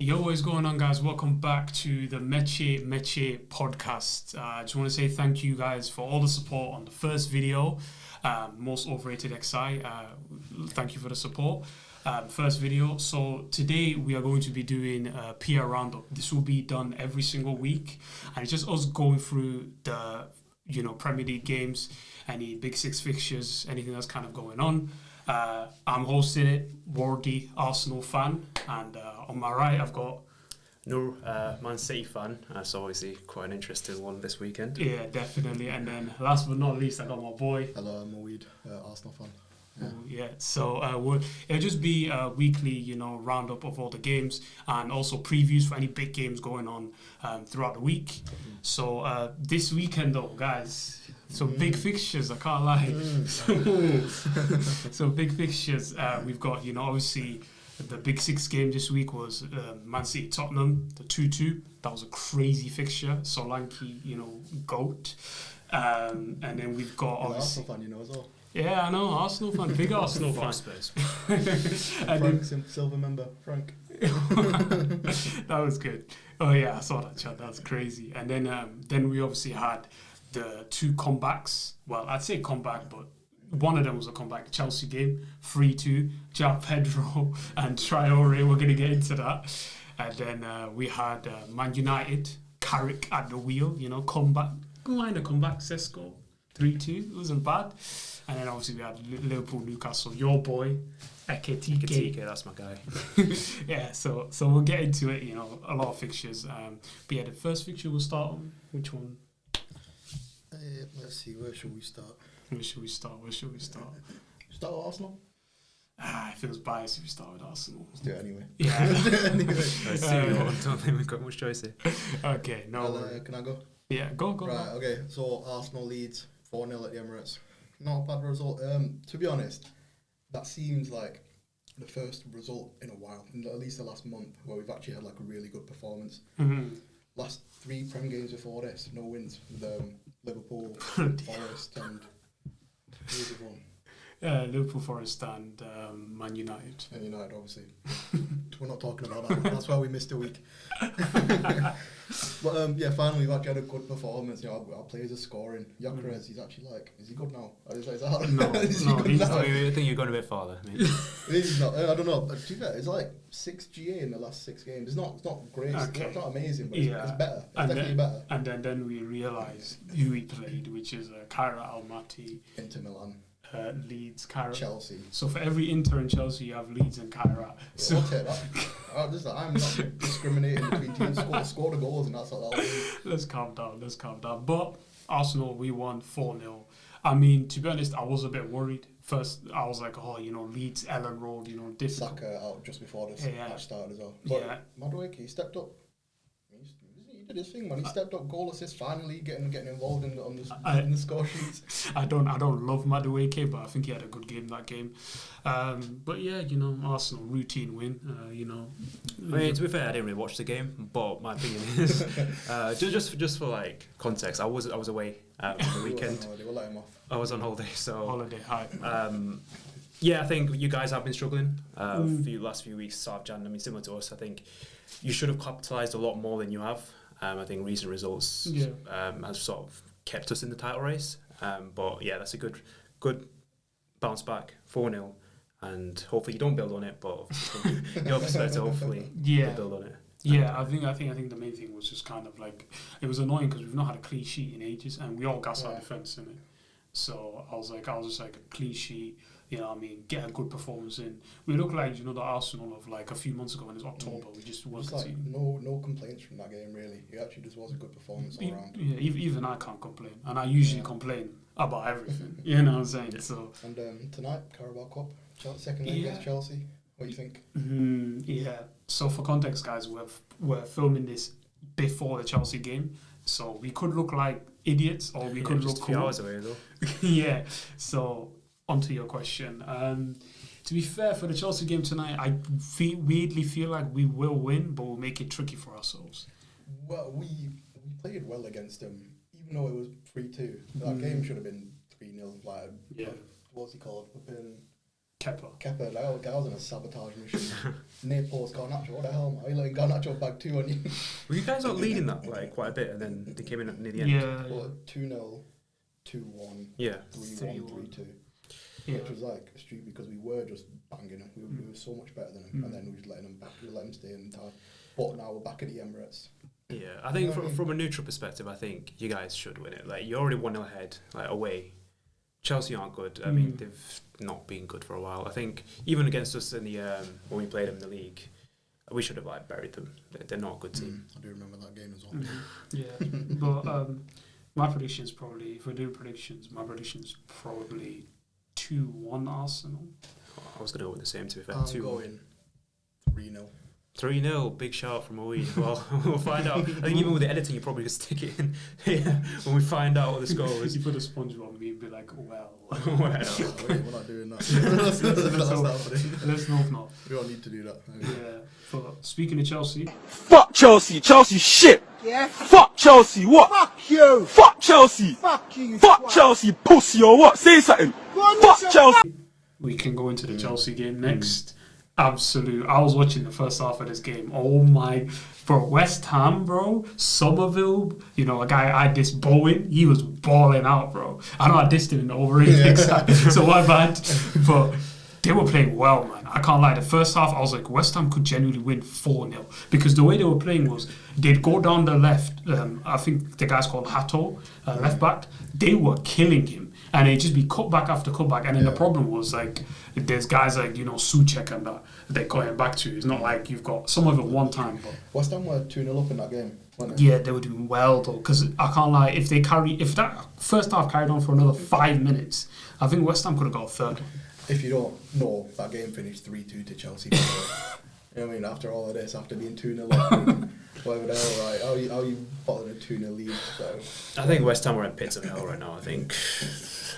Yo, what is going on, guys? Welcome back to the MATCHWEEK podcast. I just want to say thank you guys for all the support on the first video, most overrated XI. Thank you for the support. First video. So today we are going to be doing a PR roundup. This will be done every single week, and it's just us going through the Premier League games, any Big Six fixtures, anything that's kind of going on. I'm hosting it, Wardy, Arsenal fan, and on my right I've got Noor, Man City fan. That's obviously quite an interesting one this weekend. Yeah, definitely. And then last but not least, I got my boy. Hello, I'm Moeed, Arsenal fan. Yeah. So it'll just be a weekly, roundup of all the games and also previews for any big games going on throughout the week. So this weekend, though, guys, some big fixtures. I can't lie. So big fixtures. We've got, obviously the Big Six game this week was Man City Tottenham, the 2-2. That was a crazy fixture. Solanke, GOAT. And then we've got obviously. Arsenal fan, as well. Yeah, I know, Arsenal fan, big Arsenal fan. Spurs. Frank, silver member, Frank. That was good. Oh yeah, I saw that chat. That was crazy. And then we obviously had the two comebacks. Well, I'd say comeback, but one of them was a comeback. The Chelsea game, 3-2. João Pedro and Traore. We're gonna get into that. And then we had Man United, Carrick at the wheel. Comeback. Line of comeback. Sesko, 3-2. It wasn't bad. And then obviously we had Liverpool Newcastle, your boy, Ekitike. That's my guy. Yeah, so we'll get into it, a lot of fixtures. But yeah, the first fixture we'll start on. Which one? Let's see, where should we start? Where should we start? Start with Arsenal? It feels biased if we start with Arsenal. Let's do it anyway. Yeah. I don't think we've got much choice here. Okay, no. Can I go? Yeah, go. Right, okay, so Arsenal leads 4-0 at the Emirates. Not a bad result. To be honest, that seems like the first result in a while, in at least the last month, where we've actually had like a really good performance. Mm-hmm. Last 3 Prem games before this, no wins with Liverpool, Forest, and who's the one? Liverpool, Forest, and Man United. And United, obviously. We're not talking about that. That's why we missed a week. But yeah, finally we've actually had a good performance. Our players are scoring. Gyökeres, he's actually is he good now? No, I think you're going a bit farther. He's not. I don't know. To be fair, it's like 6 GA in the last 6 games. It's not great. Okay. It's not amazing, but it's better. It's definitely better. And then we realised who we played, which is Kaira Almaty. Inter Milan. Leeds, Kaira. Chelsea. So for every Inter and Chelsea, you have Leeds and Kaira. So I'll take that. I'm not discriminating between teams. Score the goals, and that's what that was. Let's calm down. But Arsenal, we won 4-0. I mean, to be honest, I was a bit worried. First, I was like, Leeds, Ellen Road, difficult. Saka out just before this match started as well. But MATCHWEEK, he stepped up. He did his thing, man. He stepped up, goal assist, finally getting involved in the score sheets. I don't love MATCHWEEK, but I think he had a good game that game. But yeah, Arsenal routine win. I mean, to be fair, I didn't really watch the game, but my opinion is just for like context. I was away on the weekend. They were letting him off. I was on holiday, so holiday high. Yeah, I think you guys have been struggling last few weeks, start of Jan. I mean, similar to us, I think you should have capitalised a lot more than you have. I think recent results have sort of kept us in the title race. But yeah, that's a good bounce back, 4-0, and hopefully you don't build on it, but your perspective, hopefully you build on it. Yeah, I think the main thing was just kind of like, it was annoying because we've not had a clean sheet in ages, and we all gas our defence in it. So I was just like a clean sheet, get a good performance in. We look like, the Arsenal of like a few months ago when it was October. We just wasn't like no complaints from that game, really. It actually just was a good performance all around. Yeah, even I can't complain. And I usually complain about everything. You know what I'm saying? So And tonight, Carabao Cup, second leg against Chelsea. What do you think? Yeah. So for context, guys, we're filming this before the Chelsea game. So we could look like idiots or we could look cool. 2 hours away, though. Yeah. So onto your question. To be fair, for the Chelsea game tonight, I weirdly feel like we will win, but we'll make it tricky for ourselves. Well, we played well against them, even though it was 3-2. That game should have been 3-0. What's he called? Kepa, that guy was in a sabotage machine. Near post Garnacho, what the hell, man? You letting Garnacho bag 2 on you? Were you guys not leading that like quite a bit, and then they came in near the end? Yeah. Well, 2-0, 2-1, yeah, 3-1, 3-2. Yeah. Which was like stupid because we were just banging them. We were so much better than them, and then we were just letting them back. We let them stay in time. But now we're back at the Emirates. Yeah, I think from a neutral perspective, I think you guys should win it. Like, you're already 1-0 ahead, like away. Chelsea aren't good. I mean, they've not been good for a while. I think even against us in the when we played them in the league, we should have like buried them. They're not a good team. I do remember that game as well. Yeah, but my predictions probably, if we're doing predictions, my predictions probably 2-1 Arsenal. I was going to go with the same, to be fair. I'm going 3-0. 3-0, big shout from Awee. Well, we'll find out. I think even with the editing, you probably just stick it in when we find out what the score is. You put a sponge on me and be like, well. Wait, we're not doing that. Let's hope not. We don't need to do that. Yeah. But speaking of Chelsea. Fuck Chelsea. Chelsea shit. Yeah. Fuck Chelsea. What? Fuck you. Fuck Chelsea. Fuck you. Fuck pussy, pussy or what? Say something. Fuck Chelsea. We can go into the Chelsea game next. Absolute. I was watching the first half of this game. Oh my, bro, West Ham, bro, Somerville, you know, a guy I dissed, Bowen, he was balling out, bro. I know I dissed him in the overrated side, so my bad. But they were playing well, man. I can't lie. The first half, I was like, West Ham could genuinely win 4-0 because the way they were playing was they'd go down the left. I think the guy's called Hato, left back. They were killing him. And it'd just be cutback after cutback. And then the problem was, like, there's guys like, you know, Souček and that they're going back to. It's not like you've got some of it one time. But West Ham were 2-0 up in that game, weren't they? Yeah, they were doing well, though. Because I can't lie, if that first half carried on for another 5 minutes, I think West Ham could have got a third. If you don't know, that game finished 3-2 to Chelsea. You know what I mean? After all of this, after being 2-0 up, whatever the hell, right? How you bottling a 2-0 lead? So. I think West Ham are in pits of hell right now, I think.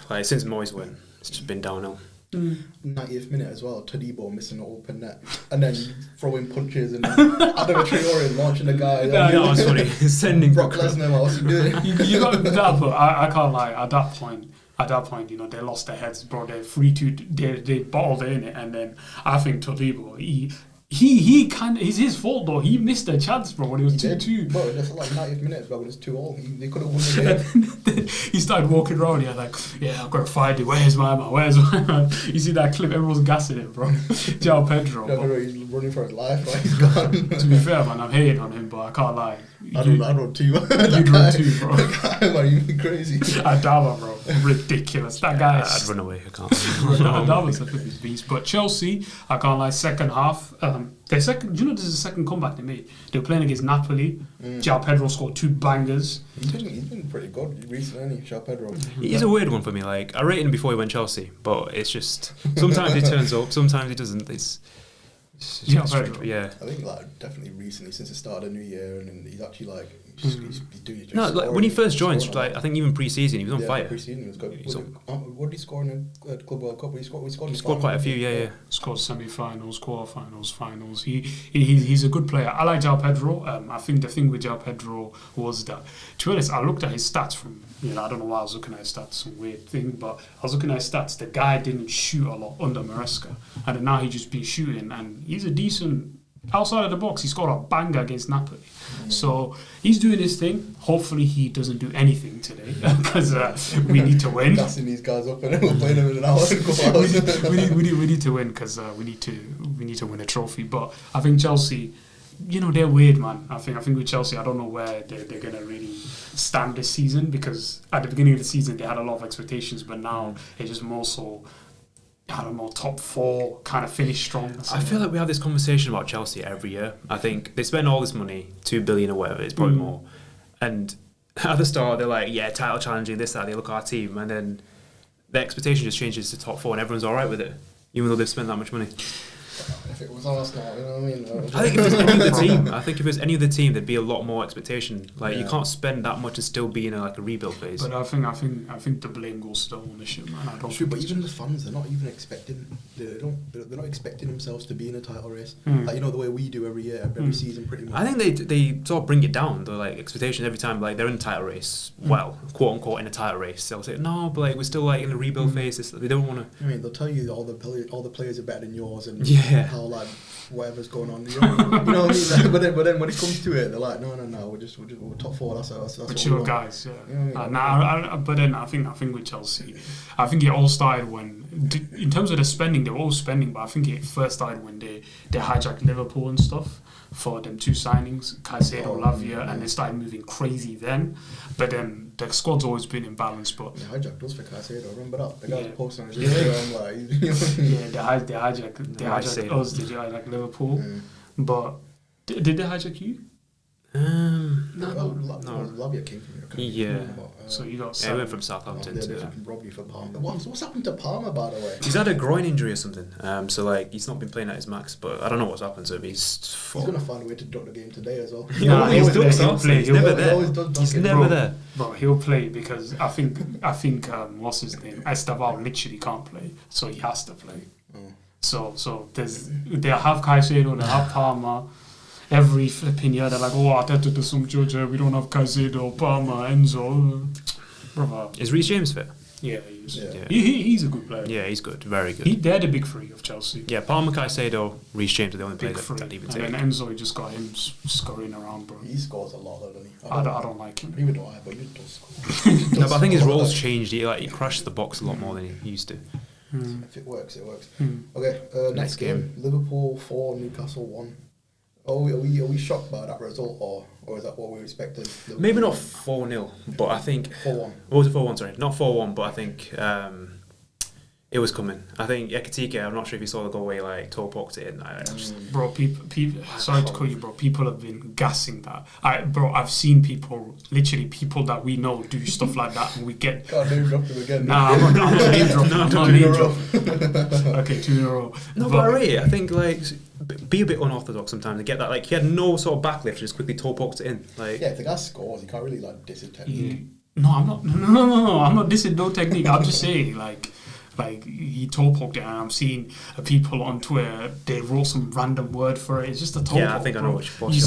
Like, since Moyes win, it's just been downhill. 90th minute as well, Todibo missing an open net, and then throwing punches and Adam Traore launching the guy. That was funny. Sending Brock Lesnar, what's he doing? You got that, but I can't lie. At that point, you know, they lost their heads, bro. They're 3-2. They bottled it in it, and then I think Todibo, he kind of, it's his fault though. He missed a chance, bro, when it was 2-2. Bro, that's like 90th minutes, bro. When it's 2-all, they could have won the game. He started walking around here like, yeah, I've got to find it. Where's my man? Where's my man? You see that clip? Everyone's gassing it, bro. João Pedro. He's running for his life, right? He's gone. To be fair, man, I'm hating on him, but I can't lie. I'd run too. You'd run too, bro. That guy, man, you crazy. Adama, bro. Ridiculous. That guy I'd run away. I can't. Adama's a flipping beast. But Chelsea, I can't lie, second half, their second, you know, this is the second comeback they made. They were playing against Napoli. João Pedro scored 2 bangers. He's been pretty good recently, João Pedro. He's a weird one for me. Like, I rated him before he went Chelsea, but it's just sometimes he turns up, sometimes he doesn't. It's João Pedro. Yeah. I think like definitely recently since the start of the new year, and he's actually like he's doing it. No, like when he first joined, like I think even pre-season he was on fire. Pre-season he was good. What did he score in the Club World Cup? He scored quite a few. Yeah. Scored semi-finals, quarter-finals, finals. He's a good player. I like João Pedro. I think the thing with João Pedro was that, to be honest, I looked at his stats from, you know, I don't know why I was looking at his stats, some weird thing, but I was looking at his stats. The guy didn't shoot a lot under Maresca, and then now he's just been shooting, and he's a decent. Outside of the box, he scored a banger against Napoli. So he's doing his thing. Hopefully he doesn't do anything today because we need to win. Gassing these guys up and we're playing them in an hour. we need to win because we need to win a trophy. But I think Chelsea, you know, they're weird, man. I think with Chelsea, I don't know where they're gonna really stand this season, because at the beginning of the season they had a lot of expectations, but now it's just more so, I don't know, top 4 kind of finish strong. I feel like we have this conversation about Chelsea every year. I think they spend all this money, 2 billion or whatever, it's probably more. And at the start, they're like, yeah, title challenging, this, that, they look at our team. And then the expectation just changes to top 4 and everyone's all right with it, even though they've spent that much money. If it was Arsenal, you know what I mean? I think if it's any other team, there'd be a lot more expectation. Like you can't spend that much and still be in a rebuild phase. But I think the blame goes to the ownership, man. I don't. True, but even the fans, they're not even expecting. They're not expecting themselves to be in a title race. Like the way we do every year, every season, pretty much. I think they sort of bring it down. The expectations every time they're in a title race. Well, quote unquote in a title race, they'll say no, but we're still in the rebuild phase. They don't want to. I mean, they'll tell you all the players are better than yours and how whatever's going on. You know what I mean? But then when it comes to it, they're like, no, we're top four. That's what you guys, but then I think with Chelsea, I think it all started when, in terms of the spending, they were all spending, but I think it first started when they hijacked Liverpool and stuff for them 2 signings, Caicedo, Lavia, and they started moving crazy then. But then the squad's always been in balance. But they hijacked us for Caicedo. Remember that? The guys posting on his Instagram they hijacked us. Did you hijack Liverpool? But did they hijack you? No, Lavia came from your yeah. So you got. He went from Southampton. They robbed you for Palmer. What's happened to Palmer, by the way? He's had a groin injury or something. So he's not been playing at his max. But I don't know what's happened to him. He's gonna find a way to duck the game today as well. He's never there. He's never there. Bro, he'll play because I think what's his name? Esteval literally can't play, so he has to play. So they have Caicedo, they have Palmer. Every flipping year they're like, Arteta does some Georgia, we don't have Caicedo, Palmer, Enzo. Brother. Is Reece James fit? Yeah, he's a good player. Yeah, he's good, very good. They're the big 3 of Chelsea. Yeah, Palmer, Caicedo, Reece James are the only players that even take. And then Enzo just got him scurrying around, bro. He scores a lot, doesn't he? I don't like him. Even though but he does score. No, but I think his role's changed. He crashed the box a lot more than he used to. If it works, it works. Okay, next game. Liverpool 4, Newcastle 1. Are we shocked by that result, or is that what we expected? Maybe not 4-0, but I think 4-1. What was it? 4-1? Sorry, not 4-1, but I think it was coming. I think Ekitike, I'm not sure if you saw the goal where he toe poked it in. Bro, people. Sorry to call you, bro. People have been gassing that. I've seen people that we know do stuff like that, and we get. Can't name drop them again. Nah, I'm not name dropping. Okay, 2 in a row. No, but I rate it. I think be a bit unorthodox sometimes to get that. He had no sort of backlift, just quickly toe poked it in. If the guy scores, he can't really diss his technique. No, I'm not. No. I'm not dissing no technique. I'm just saying he toe poked it, and I'm seeing people on Twitter. They wrote some random word for it. It's just a toe poke. Yeah, I think I know what you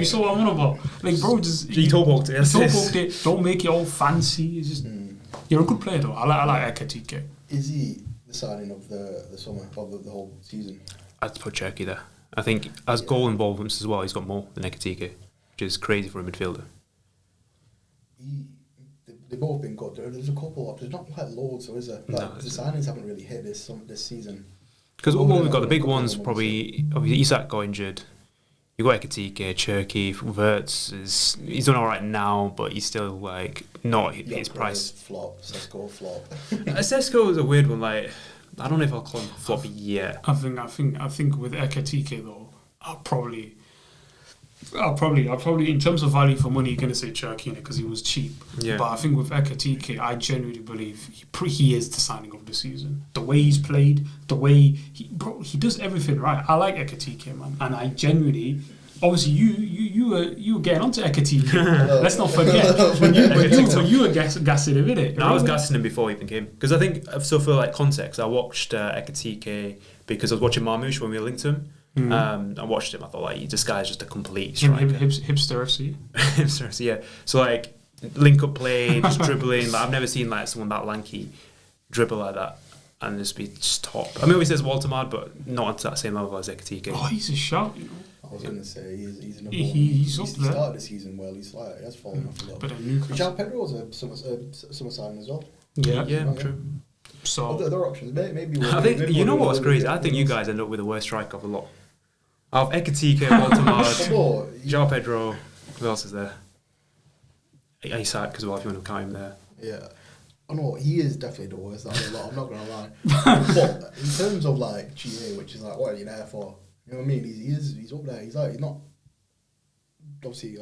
saw what I'm on about. Bro, just he toe poked it. Toe poked it. Don't make it all fancy. It's just you're a good player though. I like Ekitike. Is he the signing of the summer of the whole season? I'd put Cherky there. I think as goal involvements as well, he's got more than Ekitike, which is crazy for a midfielder. They've both been good. There's a couple of, there's not loads, so is there? The signings haven't really hit this season. Because we've got the big ones, probably, obviously Isak got injured. You've got Ekitike, Cherky, Wirtz, he's done alright now, but he's still not his price. Flop, Sesko flop. Sesko is a weird one, I don't know if I'll call him flop yet. I think with Ekitike though, I'll probably in terms of value for money, you're gonna say Cherky because he was cheap. Yeah. But I think with Ekitike, I genuinely believe he is the signing of the season. The way he's played, the way he does everything right. I like Ekitike, man, and I genuinely. Obviously, you were getting onto Ekitike. Let's not forget when you were gassing him, innit? No, I was gassing him before he even came. Because I think, so for context, I watched Ekitike because I was watching Marmoush when we were linked to him. I watched him. I thought this guy's just a complete striker. Hipster FC. Hipster FC, yeah. So link up play, just dribbling. I've never seen someone that lanky dribble like that and just top. I mean, obviously there's Waltermard, but not at that same level as Ekitike. Oh, he's a shout, I was going to say he's number he's one. up He there. started the season well. He has fallen off a little. But Newcastle. Pedro's a summer signing as well. Yeah, true. So other options, maybe. I think you know what's crazy. I think you guys end up with the worst strike of a lot. Of Ekitike, Waltermard, João Pedro. Who else is there? Isak as well, if you want to count him there. Yeah. I know he is definitely the worst out of a lot. I'm not gonna lie. But in terms of GA, which is what are you there for? You know what I mean? He's up there. He's not obviously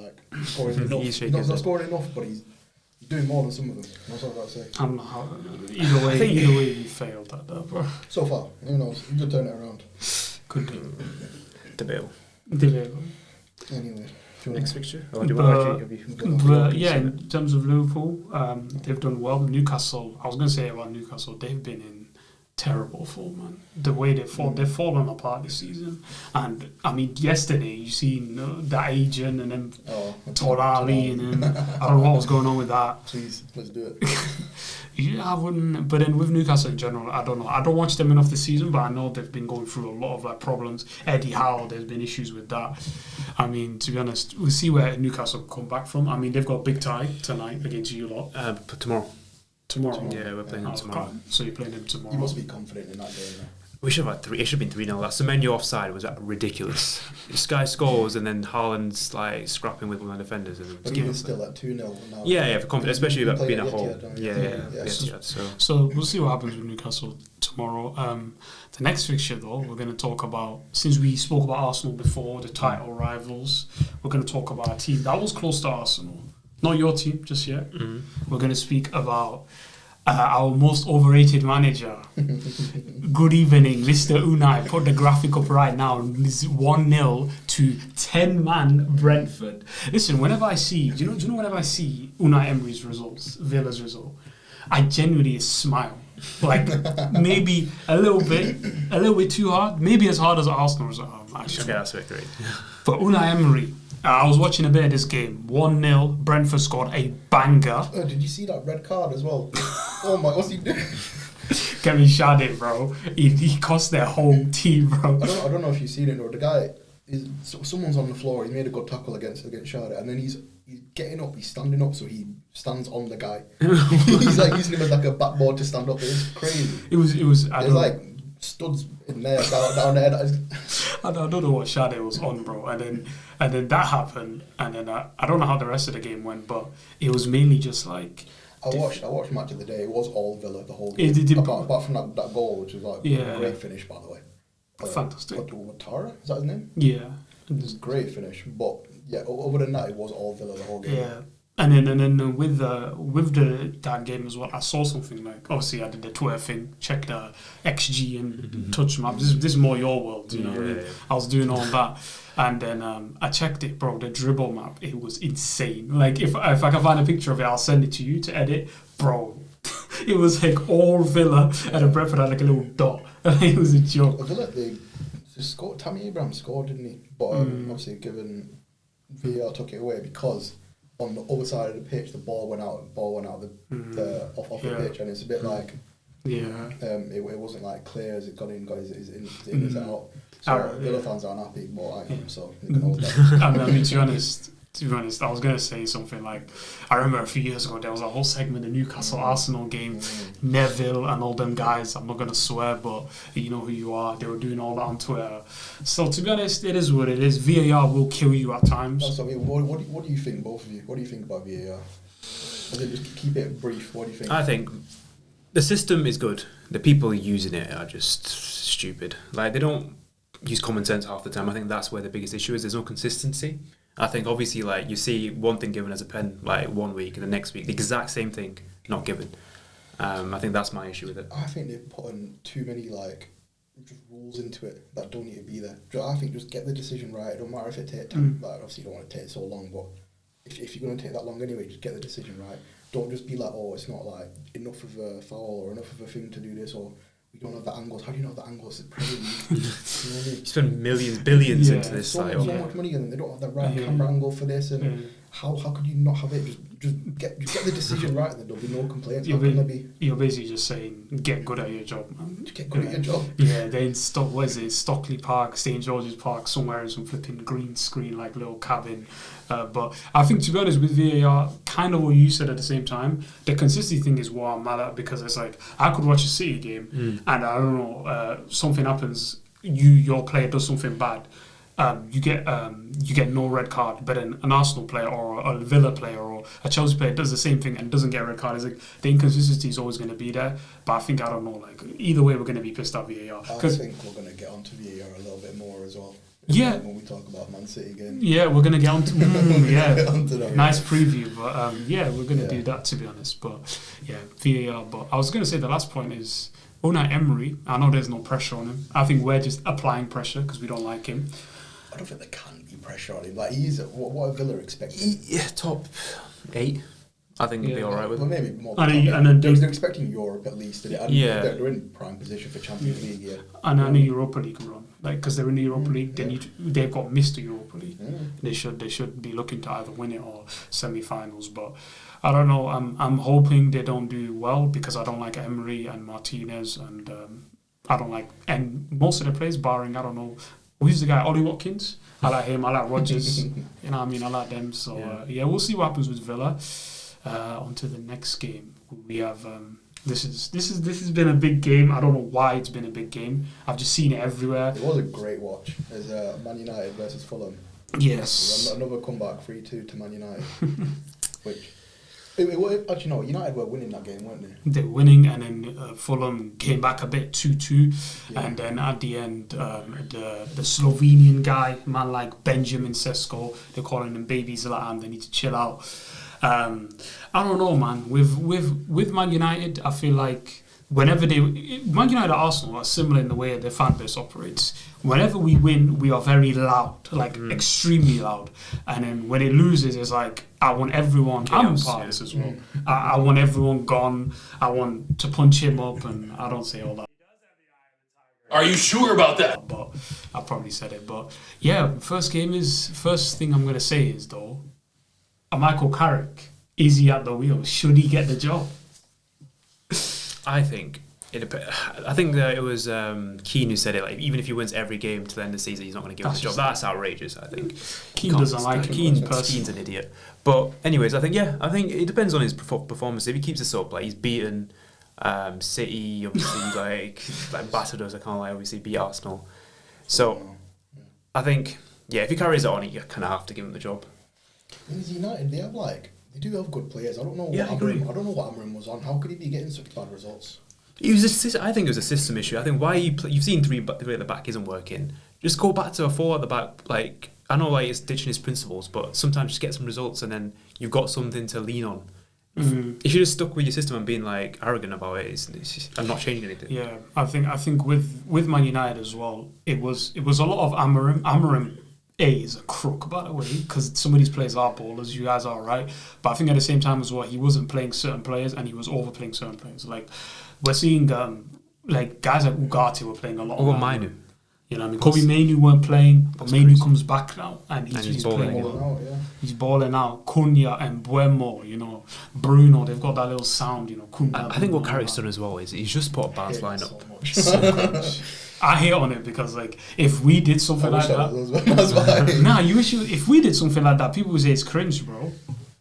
scoring enough. He's not scoring enough, but he's doing more than some of them. That's what I've got to say. Either way, you failed at that, bro. So far, who knows? You could turn it around. Could do. Debatable. Anyway. Next fixture? Or do you yeah, in terms of Liverpool, they've done well. Newcastle, I was going to say about Newcastle, they've been in terrible form, man. The way they've fallen apart this season. And, I mean, yesterday, you seen that agent and then Torali, and then I don't know what was going on with that. Please, let's do it. Yeah, I wouldn't. But then with Newcastle in general, I don't know. I don't watch them enough this season, but I know they've been going through a lot of like problems. Eddie Howe, there's been issues with that. I mean, to be honest, we'll see where Newcastle come back from. I mean, they've got a big tie tonight against you lot. Tomorrow. Tomorrow. Yeah, we're playing them tomorrow. So you're playing them tomorrow. You must be confident in that game. Though. We should have had 3. It should have been 3-0. That Semenyo offside was ridiculous. This guy scores and then Haaland's like scrapping with one of the defenders. And but even still at 2-0 now. Yeah, for confidence, especially about being at home. Yeah. So we'll see what happens with Newcastle tomorrow. The next fixture, though, we're going to talk about, since we spoke about Arsenal before, the title rivals, we're going to talk about a team that was close to Arsenal. Not your team just yet. Mm-hmm. We're going to speak about our most overrated manager. Good evening, Mr. Unai. Put the graphic up right now. It's 1-0 to 10-man Brentford. Listen, whenever I see, do you know whenever I see Unai Emery's results, Villa's result, I genuinely smile. Like maybe a little bit too hard. Maybe as hard as Arsenal's actually. Okay, that's great. But Unai Emery, I was watching a bit of this game. 1-0, Brentford scored a banger. Oh, did you see that red card as well? Oh my, what's he doing? Get me Shade, bro. He cost their whole team, bro. I don't know if you've seen it or the guy. Someone's on the floor. He made a good tackle against Shade, and then he's getting up. He's standing up, so he stands on the guy. He's like using him as like a backboard to stand up. It's crazy. It was. There's like studs in there, down there. I don't know what Shade was on, bro. And then that happened, and then I don't know how the rest of the game went, but it was mainly just like. I watched Match of the Day. It was all Villa the whole game. Apart from that goal, which was like a great finish, by the way. Fantastic. Watara, is that his name? Yeah. It was a great finish, but yeah, other than that, it was all Villa the whole game. Yeah. And then with that game as well, I saw something like, obviously I did the Twitter thing, checked the XG and touch map. This is more your world, you know. Yeah. I was doing all that, and then I checked it, bro. The dribble map, it was insane. Like if I can find a picture of it, I'll send it to you to edit, bro. It was like all Villa, and the Brentford had like a little dot. It was a joke. Villa, they scored. Tammy Abraham scored, didn't he? But obviously, given VAR took it away because. On the other side of the pitch, the ball went out off the pitch, and it's a bit like it wasn't like clear as it got in, is in out. So Villa fans aren't happy, but I am, so they can hold that. I mean, to be honest, I was gonna say something like I remember a few years ago there was a whole segment, the Newcastle Arsenal game, Neville and all them guys. I'm not gonna swear, but you know who you are. They were doing all that on Twitter. So to be honest, it is what it is. VAR will kill you at times. That's what I mean. What do you think, both of you? What do you think about VAR? Just keep it brief. What do you think? I think the system is good. The people using it are just stupid. Like they don't use common sense half the time. I think that's where the biggest issue is. There's no consistency. I think obviously like you see one thing given as a pen like 1 week and the next week the exact same thing not given. I think that's my issue with it. I think they've put in too many like just rules into it that don't need to be there. I think just get the decision right. It don't matter if it takes time. Like obviously you don't want to take so long, but if you're going to take that long anyway, just get the decision right. Don't just be like, oh, it's not like enough of a foul or enough of a thing to do this, or we don't have the angles. How do you know the angles? It's Premier League. You know what I mean? You spend millions, billions into this. So much money, and they don't have the right camera angle for this. And how could you not have it? Just get the decision right, and then there'll be no complaints. You're basically just saying, get good at your job, man. Just get good at your job. Yeah, they Stockley Park, St. George's Park, somewhere in some flipping green screen, like little cabin. But I think, to be honest, with VAR, kind of what you said at the same time, the consistency thing is what I'm mad at, because it's like, I could watch a City game and I don't know, something happens, your player does something bad, you get no red card, but then an Arsenal player or a Villa player or a Chelsea player does the same thing and doesn't get a red card. It's like the inconsistency is always going to be there. But I think, I don't know, like either way we're going to be pissed at VAR. I think we're going to get onto VAR a little bit more as well. Yeah. When we talk about Man City again. Yeah, we're going to get onto that. Nice preview, but we're going to do that, to be honest. But yeah, VAR. But I was going to say the last point is Unai Emery, I know there's no pressure on him. I think we're just applying pressure because we don't like him. I don't think there can be pressure on him. Like, he's what are Villa expecting? Yeah, top 8. I think he'll be all right with well, it. maybe more. And then they're expecting Europe at least. And yeah. They're in prime position for Champions League, yeah. And a Europa League run. Like, because they're in the Europa League, they've got Mr. Europa League. They should be looking to either win it or semi-finals. But I don't know. I'm hoping they don't do well because I don't like Emery and Martinez, and I don't like most of the players, barring, I don't know, who's the guy, Ollie Watkins. I like him. I like Rodgers. You know what I mean? I like them. So we'll see what happens with Villa. On to the next game. We have this has been a big game. I don't know why it's been a big game. I've just seen it everywhere. It was a great watch. There's Man United versus Fulham. Yes. Another comeback 3-2 to Man United. Which actually no, United were winning that game, weren't they? They were winning, and then Fulham came back a bit 2-2, and then at the end, the Slovenian guy, man like Benjamin Sesko, they're calling him Baby Zlatan. They need to chill out. I don't know, man. With Man United, I feel like whenever Man United or Arsenal are similar in the way their fan base operates. Whenever we win, we are very loud, like extremely loud. And then when it loses, it's like, I want everyone, I'm part of this as well. I want everyone gone. I want to punch him up, and I don't say all that. Are you sure about that? But I probably said it. But yeah, first thing I'm going to say is, though, Michael Carrick, is he at the wheel? Should he get the job? I think that it was Keane who said it. Like, even if he wins every game to the end of the season, he's not going to give him the job. That's outrageous. I think Keane doesn't like him. Keane's an idiot. But anyways, I think it depends on his performance. If he keeps this up, like he's beaten City, obviously, like battered us. I can't obviously beat Arsenal. So I think if he carries it on, you kind of have to give him the job. United, they do have good players. I don't know. I agree. I don't know what Amorim was on. How could he be getting such bad results? I think it was a system issue. I think why you've seen three at the back isn't working. Just go back to a 4 at the back. Like, I know, like, it's ditching his principles, but sometimes just get some results and then you've got something to lean on. You should have stuck with your system and being like arrogant about it. I'm not changing anything. Yeah, I think with Man United as well, it was a lot of Amorim. Amorim is a crook, by the way, because some of these players are ballers. You guys are right, but I think at the same time as well, he wasn't playing certain players and he was overplaying certain players. Like, we're seeing like guys like Ugarte were playing a lot. Or Mainu. You know what I mean? Kobe Mainu weren't playing, but Mainu comes back now and he's balling playing. Out, yeah. He's balling out. Cunha and Buemo, you know, Bruno, they've got that little sound, you know. Cunha, I think what Carrick's done as well is he's just put a balanced lineup. So I hate on it because, like, if we did something like that, if we did something like that, people would say it's cringe, bro.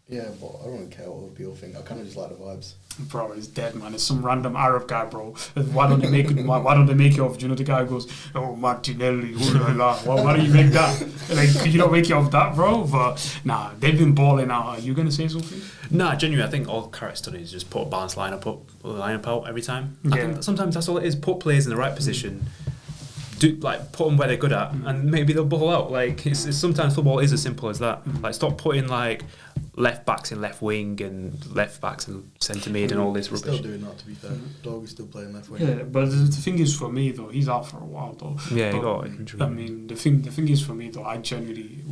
Yeah, but I don't really care what other people think. I kind of just like the vibes. Bro, he's dead, man. It's some random Arab guy, bro. Why don't they make it? Why don't they make it off? Do you know the guy who goes, "Oh, Martinelli, ooh la la." Why do you make that? Like, could you not make it off that, bro? But nah, they've been balling out. Are you gonna say something? Nah, genuinely, I think all Carrick's done is just put a balanced lineup out every time. I think sometimes that's all it is. Put players in the right position. Put them where they're good at, and maybe they'll ball out. Like, it's sometimes football is as simple as that. Like, stop putting like left backs in left wing and left backs in centre mid and all this rubbish. Still doing that, to be fair. Dog is still playing left wing. Yeah, but the thing is, for me though, he's out for a while though. Yeah, but, he got injury. I mean, the thing is, for me though,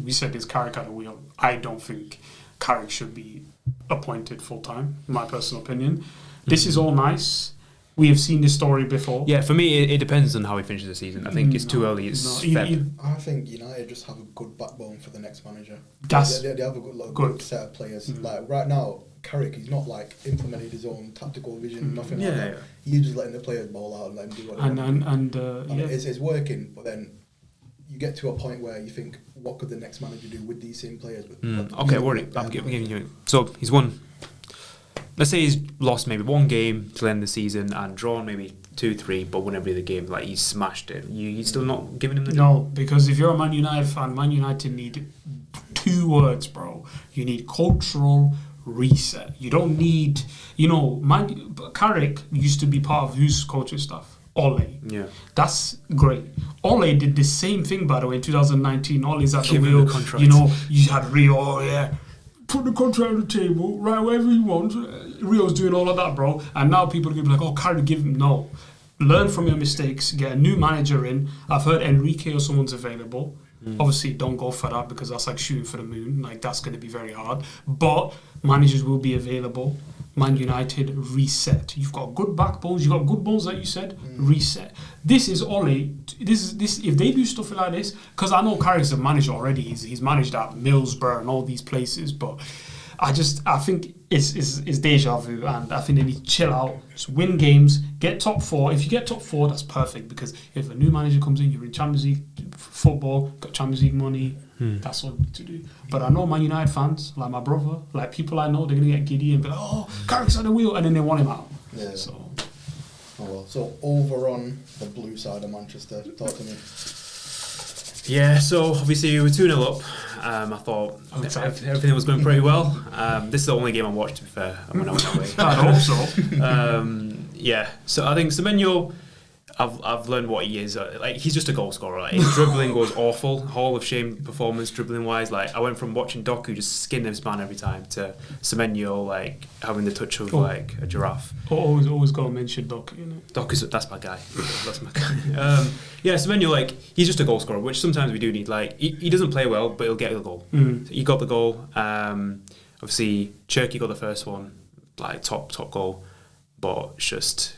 we said this Carrick at the wheel. I don't think Carrick should be appointed full time. In my personal opinion, this is all nice. We have seen this story before. Yeah, for me, it depends on how he finishes the season. I think it's too early. It's Feb. I think United just have a good backbone for the next manager. They have a good set of players. Like, right now, Carrick, he's not like implemented his own tactical vision, nothing like that. Yeah. He's just letting the players ball out and let them do what they want. It's working, but then you get to a point where you think, what could the next manager do with these same players? Okay, worry. I'm giving you. So he's won. Let's say he's lost maybe one game to end the season and drawn maybe 2-3, but won every other game. Like, he's smashed it. You still not giving him the job? No, because if you're a Man United fan, Man United need 2 words, bro. You need cultural reset. You don't need, Carrick used to be part of whose coaching staff? Ole. Yeah. That's great. Ole did the same thing, by the way, in 2019. Ole's at the wheel. You had Rio, put the contract on the table, right, wherever you want. Rio's doing all of that, bro. And now people are going to be like, oh, Carrick, give him. No. learn from your mistakes, get a new manager in. I've heard Enrique or someone's available. Obviously, don't go for that because that's like shooting for the moon. Like, that's going to be very hard. But managers will be available. Man United, reset. You've got good backbones. You've got good bones, like you said. Reset. This is Ole. This. If they do stuff like this, because I know Carrick's a manager already. He's managed at Middlesbrough and all these places. But I think it's deja vu, and I think they need to chill out, just win games, get top 4. If you get top 4, that's perfect, because if a new manager comes in, you're in Champions League football, got Champions League money, that's all you need to do. But I know Man United fans, like my brother, like people I know, they're going to get giddy and be like, oh, Carrick's on the wheel, and then they want him out. Yeah. So. Oh well. So over on the blue side of Manchester, talk to me. Yeah, so obviously we were 2-0 up. I thought everything was going pretty well. This is the only game I watched, to be fair, when I went away. I hope so. Yeah, so I think Semenyo, I've learned what he is. Like, he's just a goal scorer. Like, his dribbling was awful. Hall of Shame performance dribbling wise. Like, I went from watching Doku just skin his man every time to Semenyo like having the touch of like a giraffe. Always got to mention Doku, you know. Doku's, that's my guy. That's my guy. Yeah, Semenyo, like, he's just a goal scorer, which sometimes we do need. Like, he doesn't play well, but he'll get the goal. So he got the goal. Obviously, Cherky got the first one, like top goal, but it's just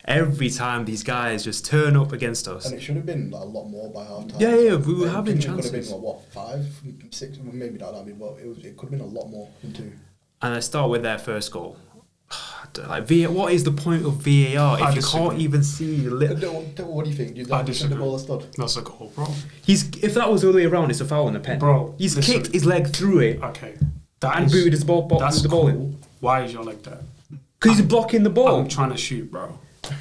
every time these guys just turn up against us. And it should have been like, a lot more by half time. Yeah, we were having chances. It could have been, what, 5, 6, maybe not that many, but it could have been a lot more than 2. And I start with their first goal. Like, what is the point of VAR if you can't even see the What do you think? Do you think the ball has stood? That's a goal, bro. If that was the other way around, it's a foul and a pen. Bro, he's kicked his leg through it. Okay. And booted his ball, that's the ball cool. in. Why is your leg there? Because he's blocking the ball. I'm trying to shoot, bro.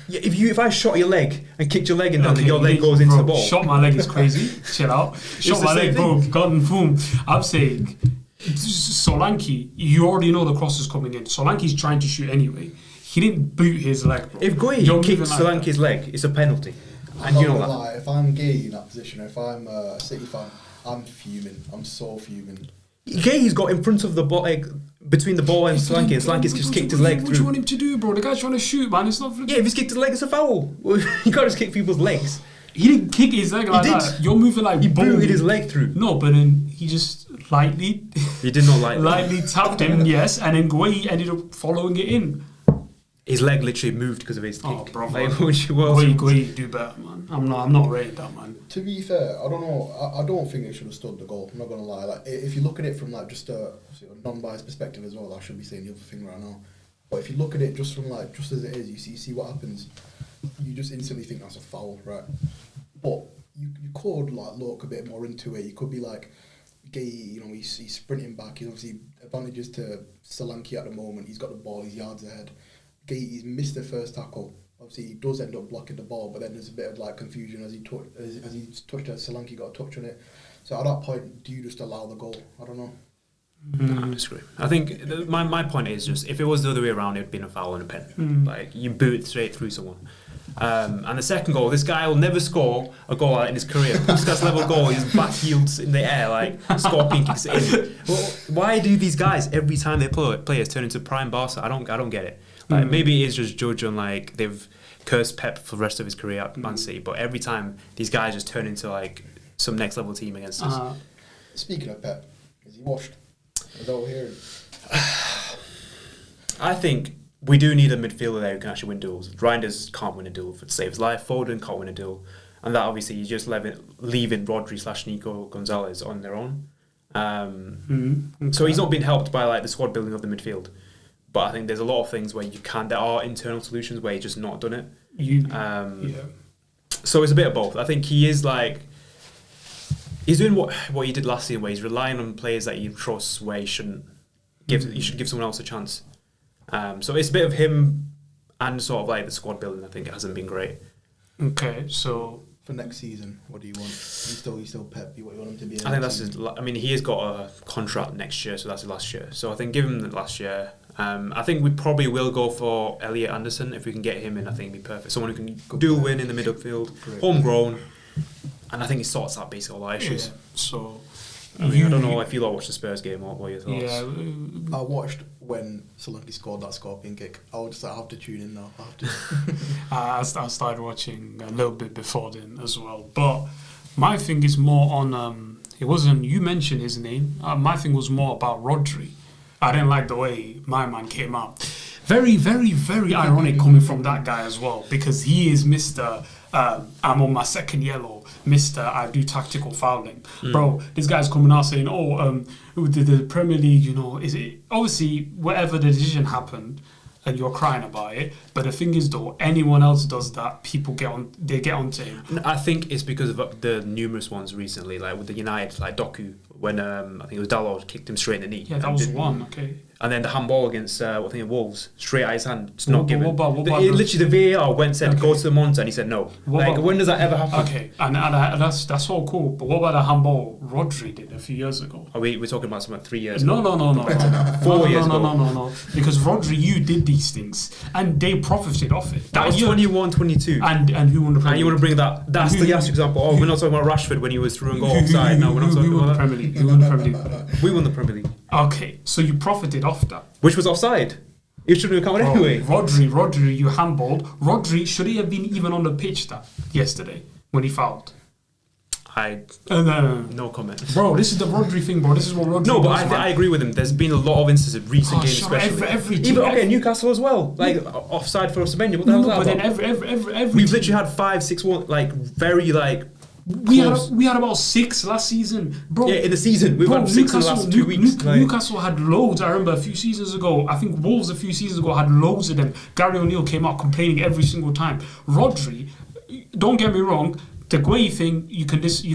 Yeah, if I shot your leg and kicked your leg in down, then your leg goes into the ball. Shot my leg is crazy. Chill out. Shot my leg, bro. Gotten boom. I'm saying, Solanke, you already know the cross is coming in. Solanke's trying to shoot anyway. He didn't boot his leg, bro. If Gueye kicks Solanke's leg, it's a penalty. And you know that. Lie, if I'm Gay in that position, if I'm a City fan, I'm fuming. I'm so fuming. Gueye's got in front of the ball, like, between the ball and Solanke, and Solanke's just kicked his leg through. What do you want him to do, bro? The guy's trying to shoot, man. It's not. Yeah, if he's kicked his leg, it's a foul. You can't just kick people's legs. He didn't kick his leg like that. You're moving like he booted his leg through. No, but then he just lightly. He did not lightly tapped him, yes, and then Gueye ended up following it in. His leg literally moved because of his kick. Oh, bro. Like, Gueye, do better, man. I'm not rating that, man. To be fair, I don't know. I don't think it should have stood the goal. I'm not gonna lie. Like, if you look at it from like just a non-biased perspective as well, I should be saying the other thing right now. But if you look at it just from like just as it is, you see what happens. You just instantly think that's a foul, right? But you could like look a bit more into it. You could be like, Gueye, you know, he's sprinting back. He's obviously advantages to Solanke at the moment. He's got the ball. He's yards ahead. Gueye, he's missed the first tackle. Obviously, he does end up blocking the ball, but then there's a bit of like confusion as he touched it. Solanke got a touch on it. So at that point, do you just allow the goal? I don't know. I disagree. I think my point is just if it was the other way around, it'd been a foul and a pen. Like, you boot it straight through someone. And the second goal, this guy will never score a goal in his career. Puskas level goal, his back heels in the air, like scorpion kicks it in. Well, why do these guys every time they play players turn into prime Barca? I don't get it. Like, maybe it is just judged on like they've cursed Pep for the rest of his career at Man City, but every time these guys just turn into like some next level team against us. Speaking of Pep, is he washed? Is that what we're hearing? I think we do need a midfielder there who can actually win duels. Reinders can't win a duel to save his life. Foden can't win a duel, and that obviously you just leaving Rodri / Nico Gonzalez on their own. So he's not been helped by like the squad building of the midfield. But I think there's a lot of things where there are internal solutions where he's just not done it. So it's a bit of both. I think he is like, he's doing what he did last season, where he's relying on players that he trusts, where he shouldn't you should give someone else a chance. So it's a bit of him and sort of like the squad building. I think it hasn't been great. Okay, so for next season, what do you want? You still Pep? What you want him to be? I think that's his. I mean, he has got a contract next year, so that's his last year. So I think give him the last year. I think we probably will go for Elliot Anderson if we can get him in. I think it'd be perfect. Someone who can do win in the midfield, homegrown, and I think he sorts out basically all our issues. Yeah. So I mean, I don't know if you lot watched the Spurs game or what your thoughts. Yeah, I watched when Solanke scored that scorpion kick. I was just like, I have to tune in now. I started watching a little bit before then as well. But my thing is more on, it wasn't, you mentioned his name. My thing was more about Rodri. I didn't like the way my man came out. Very, very, very ironic coming from that guy as well, because he is Mr. I'm on my second yellow, Mr. I do tactical fouling. Bro, this guy's coming out saying, the Premier League, you know, is it obviously whatever the decision happened and you're crying about it. But the thing is though, anyone else does that, people get onto him. I think it's because of the numerous ones recently, like with the United, like Doku, when I think it was Dalot kicked him straight in the knee. Yeah, that was one, okay. And then the handball against I think Wolves, straight at his hand, just not given. What about literally the VAR said go to the monitor and he said no. When does that ever happen? Okay, and that's all cool. But what about the handball Rodri did a few years ago? Are we're talking about something like 3 years No. ago. 4 years ago. No. Because Rodri, you did these things and they profited off it. That was 21, 22. And who won the Premier League? And you want to bring that? That's the last example. Oh, we're not talking about Rashford when he was through and goal offside. No, we're not talking about that. Who won the Premier League? We won the Premier League. Okay, so you profited off that. Which was offside. It shouldn't have come anyway. Rodri, you handballed. Rodri, should he have been even on the pitch yesterday when he fouled? No comment. Bro, this is the Rodri thing, bro. This is what Rodri No, but does, I agree with him. There's been a lot of instances in recent games, especially. Every team, Newcastle as well. Like, offside for Osimhen. What the hell is that but about? then every We've literally had 5, 6, 1, like, very, like... We had about 6 last season, bro. Yeah, in the season. We've had 6 in the last 2 weeks. Newcastle had loads. I remember a few seasons ago. I think Wolves a few seasons ago had loads of them. Gary O'Neill came out complaining every single time. Rodri, don't get me wrong. The Gueye thing, you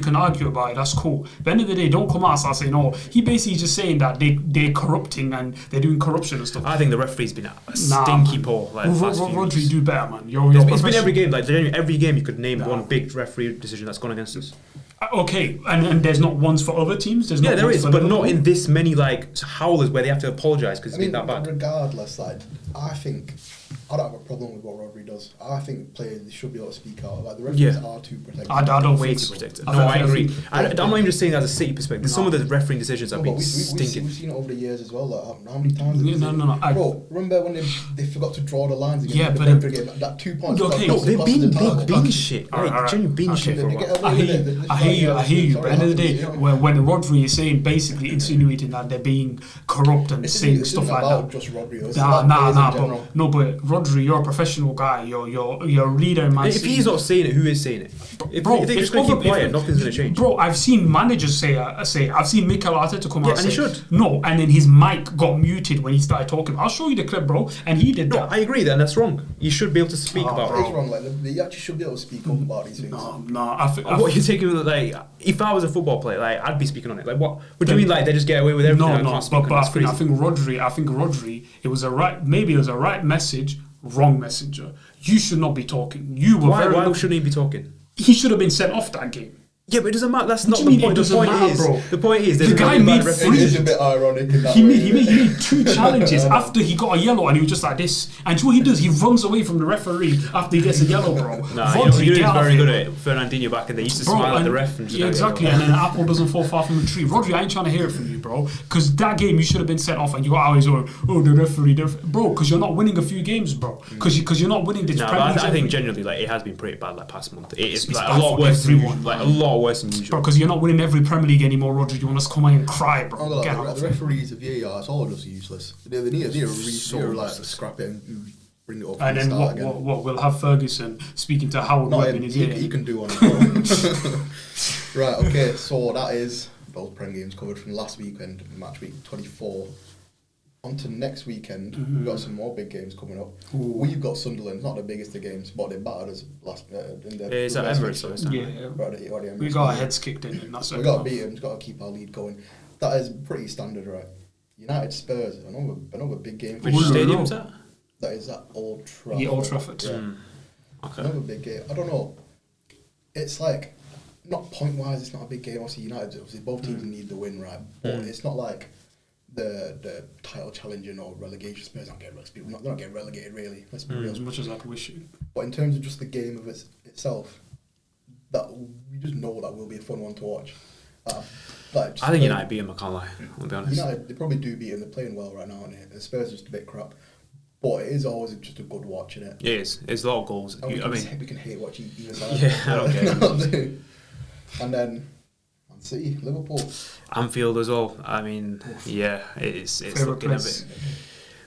can argue about it, that's cool. But at the end of the day, don't come out and start saying, oh, he basically just saying that they're corrupting and they're doing corruption and stuff. I think the referee's been stinky poor. Like, Rodri, do better, man. It's been every game. Like, every game you could name one big referee decision that's gone against us. Okay, and there's not ones for other teams? There is, but not in this many, like, howlers where they have to apologise because it's been that bad. Regardless, like, I don't have a problem with what Rodri does. I think players should be able to speak out. Like, the referees are too protected. I don't way think too so. protected. No, I agree. I'm not even just saying that as a City perspective. Some of the refereeing decisions have been stinking. We've seen it over the years as well. Like, how many times? No. Bro, remember when they forgot to draw the lines again? Yeah, the but Brentford game, that 2 points. Okay, no, they've been shit. Genuine been shit for a while. I hear you. But at the end of the day, when Rodri is saying, basically insinuating that they're being corrupt and saying stuff like that. Just Rodri. But Rodri, you're a professional guy. You're a leader in Man City. If he's not saying it, who is saying it? If they just going to keep quiet, nothing's going to change. Bro, I've seen managers say I've seen Mikel Arteta come out and say, he should. No, and then his mic got muted when he started talking. I'll show you the clip, bro. And he did that. No, I agree that, and that's wrong. You should be able to speak about it. It's wrong. Like, they actually should be able to speak up about these things. No. What you're taking, like, if I was a football player, like, I'd be speaking on it. Like, what do you mean? Like, they just get away with everything? No. But I think Rodri. It was a right message, wrong messenger. You should not be talking. Why shouldn't he be talking? He should have been sent off that game. Yeah, but it doesn't matter. That's not the point. The point is, the guy made three. It's a bit ironic in that he made 2 challenges after he got a yellow, and he was just like this. And what he does, he runs away from the referee after he gets a yellow, bro. He was very good at Fernandinho back in the day. He used to smile at the ref. And exactly, and then an apple doesn't fall far from the tree. Rodri, I ain't trying to hear it from you, bro. Because that game, you should have been sent off, and you got always going, the referee. Bro, because you're not winning a few games, bro. Because you're not winning this Premier League. I think generally, like, it has been pretty bad, like, past month. It's like a lot worse than usual. Like, a lot worse than usual. Because you're not winning every Premier League anymore, Rodri. You want us to come in and cry, bro. The referees of VAR, it's all just useless. They need to scrap it and bring it up. And then what? We'll have Ferguson speaking to Howard Webb in his ear. He can do one as well. Right, okay, so that is those Prem games covered from last weekend, match week 24. On to next weekend, we've got some more big games coming up. We've got Sunderland, not the biggest of games, but they battered us last in the is that Emirates? Yeah. We got our heads kicked in. And that's we got to beat them, we've got to keep our lead going. That is pretty standard, right? United Spurs, another big game. Which stadium is that? That is at Old Trafford. Yeah, Old Trafford. Yeah. Okay. Another big game. I don't know. It's like, not point-wise, it's not a big game. Obviously, United, both teams need the win, right? But it's not like the title challenging or relegation. Spurs they're not getting relegated, really. Let's be real. As much as I'd wish it. But in terms of just the game of itself, that we just know that will be a fun one to watch. I think United beat him, I can't lie, I'll be honest. United, they probably do beat him. They're playing well right now, aren't they? The Spurs are just a bit crap. But it is always just a good watch, isn't it? It is. It's a lot of goals. We can hate watching either side. Yeah, I don't care. And then Man City, Liverpool. Anfield as well. I mean, yeah, it's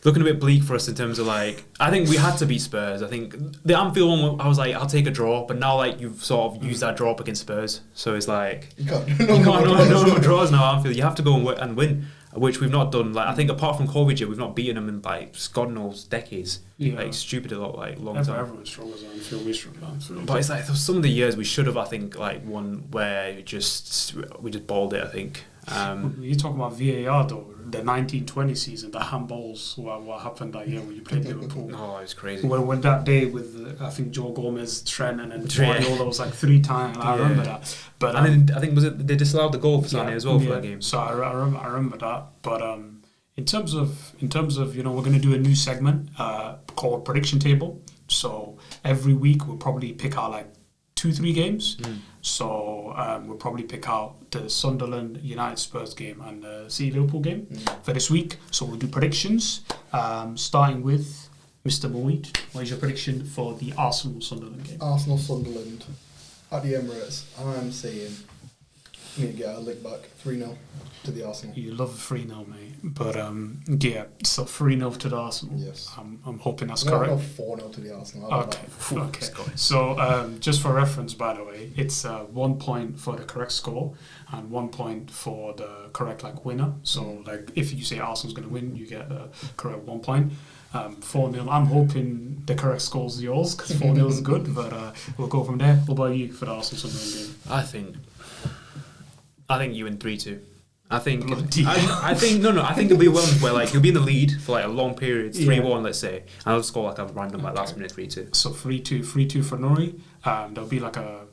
looking a bit bleak for us in terms of like. I think we had to beat Spurs. I think the Anfield one, I was like, I'll take a draw, but now like you've sort of used that draw up against Spurs, so it's like you can't no draws now. Anfield, you have to go and win, which we've not done. Like I think apart from COVID year, we've not beaten them in like God knows decades. Yeah. Like stupid a lot, like long time. Everyone struggles at Anfield. We struggle at Anfield. But it's like some of the years we should have, I think, like won where we just balled it. I think. You talk about VAR though. The 1920 season, the handballs, what happened that year when you played Liverpool? Oh, it was crazy. When that day with I think Joe Gomez, Trent, and then Guardiola was like 3 times. I remember that. But and then I think they disallowed the goal for Sané as well for that game. So I remember that. But in terms of we're going to do a new segment called Prediction Table. So every week we'll probably pick out like 2-3 games. So we'll probably pick out the Sunderland United Spurs game and the City Liverpool game for this week. So we'll do predictions, starting with Mr. Moeed. What is your prediction for the Arsenal Sunderland game? Arsenal Sunderland at the Emirates. I'm saying we need to get a lick back 3-0 to the Arsenal. You love 3-0, mate. But yeah, so 3-0 to the Arsenal. Yes. I'm hoping that's correct. No, 4-0 to the Arsenal. Okay. So just for reference, by the way, it's 1 point for the correct score and 1 point for the correct winner. So like if you say Arsenal's going to win, you get the correct 1 point. 4-0. I'm hoping the correct score is yours because 4-0 is good. But we'll go from there. What about you for the Arsenal Sunderland game? I think you win 3-2. I think it'll be one where like you'll be in the lead for like a long period, 3-1 let's say, and I'll score like a random last minute 3-2. So 3-2 for Nori. There'll be like a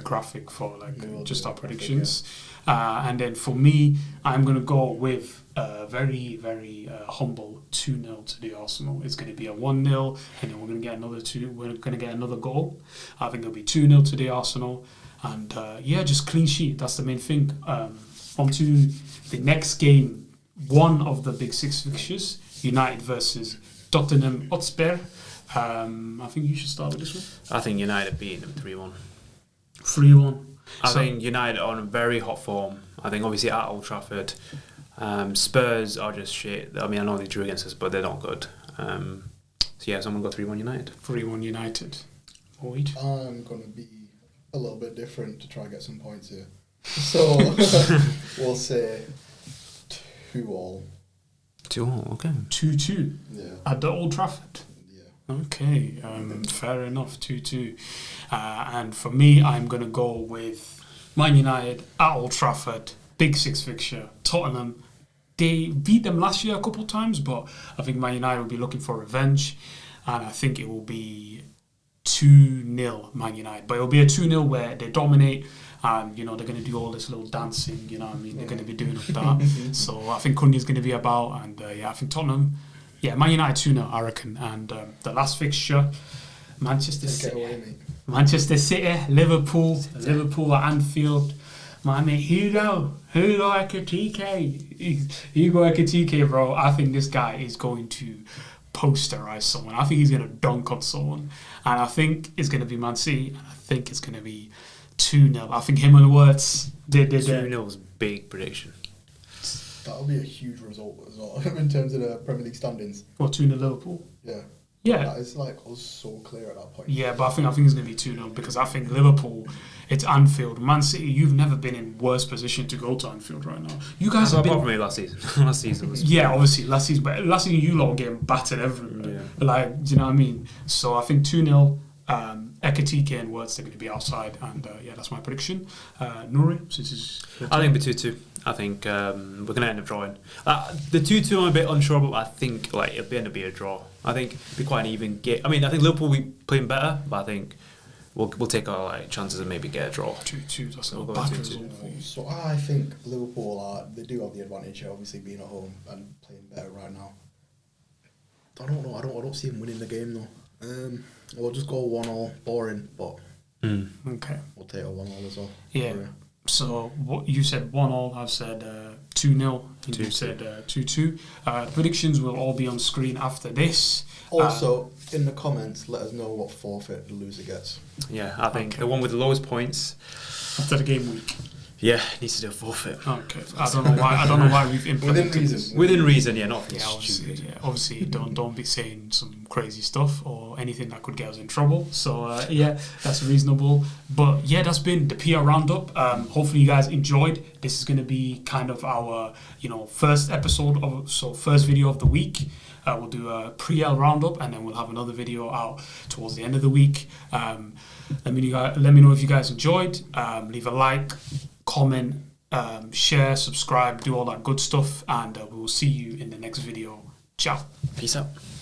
graphic for just our predictions, and then for me, I'm gonna go with a very very humble 2-0 to the Arsenal. It's gonna be a 1-0, and then we're gonna get another 2. We're gonna get another goal. I think it'll be 2-0 to the Arsenal, and just clean sheet. That's the main thing. On to the next game, one of the big 6 fixtures, United versus Tottenham Hotspur. I think you should start with this one. I think United beating them 3-1. 3-1. I think United are on a very hot form. I think obviously at Old Trafford, Spurs are just shit. I mean, I know they drew against us, but they're not good. So I'm going to go 3-1 United. 3-1 United. I'm going to be a little bit different to try and get some points here. So we'll say 2-2. 2-2, okay. 2-2. Yeah. At the Old Trafford. Yeah. Okay. Fair enough. 2-2. And for me, I'm gonna go with Man United at Old Trafford. Big 6 fixture. Tottenham. They beat them last year a couple of times, but I think Man United will be looking for revenge, and I think it will be 2-0 Man United. But it will be a 2-0 where they dominate. And they're going to do all this little dancing, They're going to be doing that. So I think Cunha's going to be about, and I think Tottenham, Man United 2-0, I reckon. And the last fixture, Manchester City, Liverpool at Anfield. My mate, Hugo Ekitike, bro. I think this guy is going to posterize someone. I think he's going to dunk on someone, and I think it's going to be Man City, and I think it's going to be 2-0. I think him and Wirtz did 2-0 is big prediction. That'll be a huge result as well in terms of the Premier League standings. What, 2-0 Liverpool? Yeah. That is was so clear at that point. Yeah, but I think it's going to be 2-0 because I think Liverpool, it's Anfield. Man City, you've never been in worse position to go to Anfield right now. You guys have been... Apart from me last season. Last season was... Yeah, obviously, last season. But last season, you lot were getting battered everywhere. Yeah. Do you know what I mean? So I think 2-0... Ekitike and Wirtz are going to be outside, and that's my prediction. Nuri, I think it'll be 2-2. I think we're going to end up drawing. The 2-2 I'm a bit unsure, but I think it'll end up being a draw. I think it'll be quite an even game. I mean, I think Liverpool will be playing better, but I think we'll take our chances and maybe get a draw. 2-2, that's not a bad 2-2. result. So I think Liverpool they do have the advantage, obviously being at home and playing better right now. I don't know. I don't see them winning the game though. We'll just go 1-1, boring, but okay. We'll take a 1-1 as well. Yeah. So what you said 1-1. I've said 2-0. You said 2-2. Predictions will all be on screen after this. Also, in the comments, let us know what forfeit the loser gets. Yeah, I think the one with the lowest points after the game week. Yeah, needs to do a forfeit. Okay, I don't know why we've implemented within reason. this. Within reason, yeah, not stupid. Yeah, obviously, don't be saying some crazy stuff or anything that could get us in trouble. So yeah, that's reasonable. But yeah, that's been the PR roundup. Hopefully, you guys enjoyed. This is going to be kind of our first episode first video of the week. We'll do a pre-L roundup, and then we'll have another video out towards the end of the week. Let me know if you guys enjoyed. Leave a like, comment, share, subscribe, do all that good stuff, and we will see you in the next video. Ciao. Peace out.